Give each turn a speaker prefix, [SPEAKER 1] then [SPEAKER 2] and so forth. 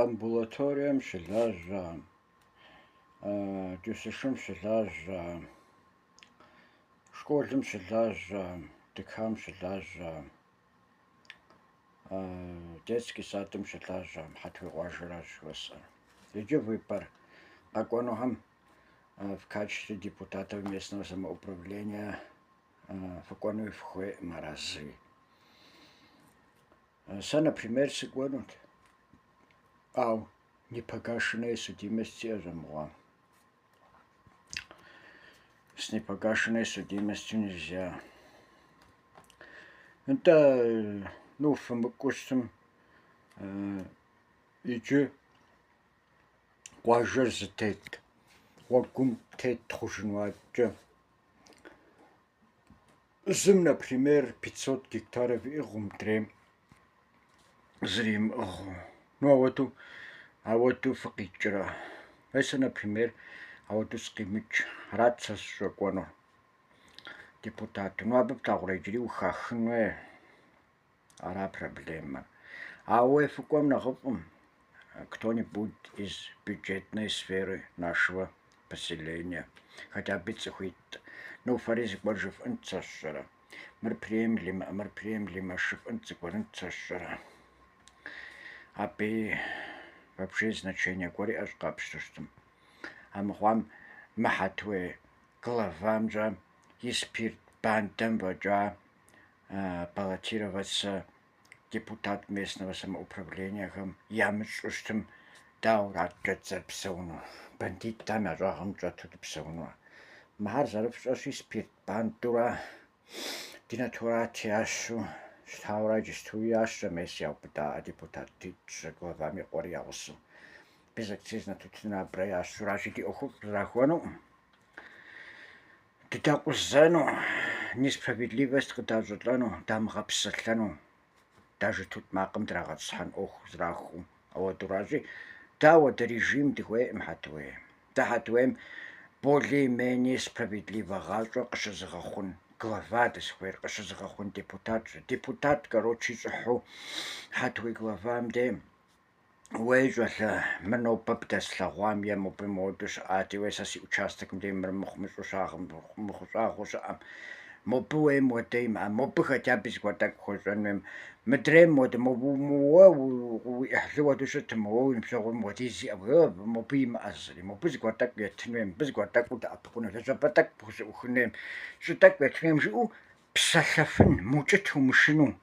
[SPEAKER 1] амбулаториям щылажа, дюсышым щылажа, школым щылажа, дыкхам щылажа, детский садым щылажа, хьэтхуигъуажэращ жыхуэсӏэр. Иджы уи пӏэр къэкӏуэнухэм в качестве депутатов местного самоуправления фыкӏуэну фыхуейӏым аразри. Сэ, например, сыкӏуэнут. Ау не погашенной судимости жамгъуа. С непогашенной судимостью нельзя. Это, фымыкӏущтым иджы къуажэр зытет, гъуэгум тет хъужынуаткӏэ. Зым, например, 500 гектаров иӏыгъым дрейм зримыӏыгъыу. Ауэду фыкъикӏрэ. Сэ, например, ауэду сыкъимыкӏ. Арат сэ сыщӏэкӏуэнур депутату. Абы плъагъурэ иджыри ухахын хуей. Ара проблема. Ауэ фыкӏуэм нэхъыфӏым кто-нибудь из бюджетной сферы нашего поселения, хотя бы цӏыхуитӏ. Фэри зыгуэр жыфӏын сэ сщӏэрэ. Мыр приемлемо шыфӏын зыгуэрын сэ сщӏэрэ. Абы вообще значение гуэри ӏэщ къапщтыщтым. Амыхъуам мыхьэтуей главамчӏэ и спирт бандам фӏэкӏа баллотироваться депутат местного самоуправлениехэм ямыщӏу щытым, дауэраткӏэ зэрыпсэуну? Бандитам я щӏагъым кӏэту дыпсэуну? Мыхьэр зэрыфщӏэщи, спирт бандура денатурат ящу щытауэ иджысту ящӏэ мес яубыда депутат дитщ главам и къуэри ягъусэу. Безакцизна тутынабрэ ящуращи, ди ӏуэхуфӏ зрахуэнуӏым. Дыдэкъузэну, несправедливость къыдащӏылӏэну, дамыгъэпсэлъэну, даже тут макъым драгъэцхьэн ӏуэху зрахуэу. Ауэдуращи, дауэдэ режим дыхуейӏым хьэтуейм. Дэ хьэтуейм более-менее справедливо гъащӏэ къыщызыгъэхъун глава дысхуейр, къыщызыгъэхъун депутатщ. Депутат, короче, щӏыхьу хьэтуей главам де уей щӏэлъэ, мыр нобэ бдэслъэгъуам е мобы моду щыӏати, уей сэ си участокым де мыр мыхъу щӏагъыу щыӏэм, мобы уейм уэдэ имыӏэ, мобы хотя бы зыгуэр тӏэкӏу хуэщӏэн хуейм. Мыдрейм уэдэ, уэ уиӏыхьлы уэду щытым, уэ уи ныбжьэгъум уэдиз зиӏэ, мобы имыӏэ зыри, мобы зыгуэр тӏэкӏу уетын хуейм, мобы зыгуэр тӏэкӏуу дэӏэпыкъун, лэжьапӏэ тӏэкӏу пхузэӏухын хуейм, щӏы тӏэкӏу уетын хуейм жиӏэу псэлъэфын, мыукӏыт умышыну.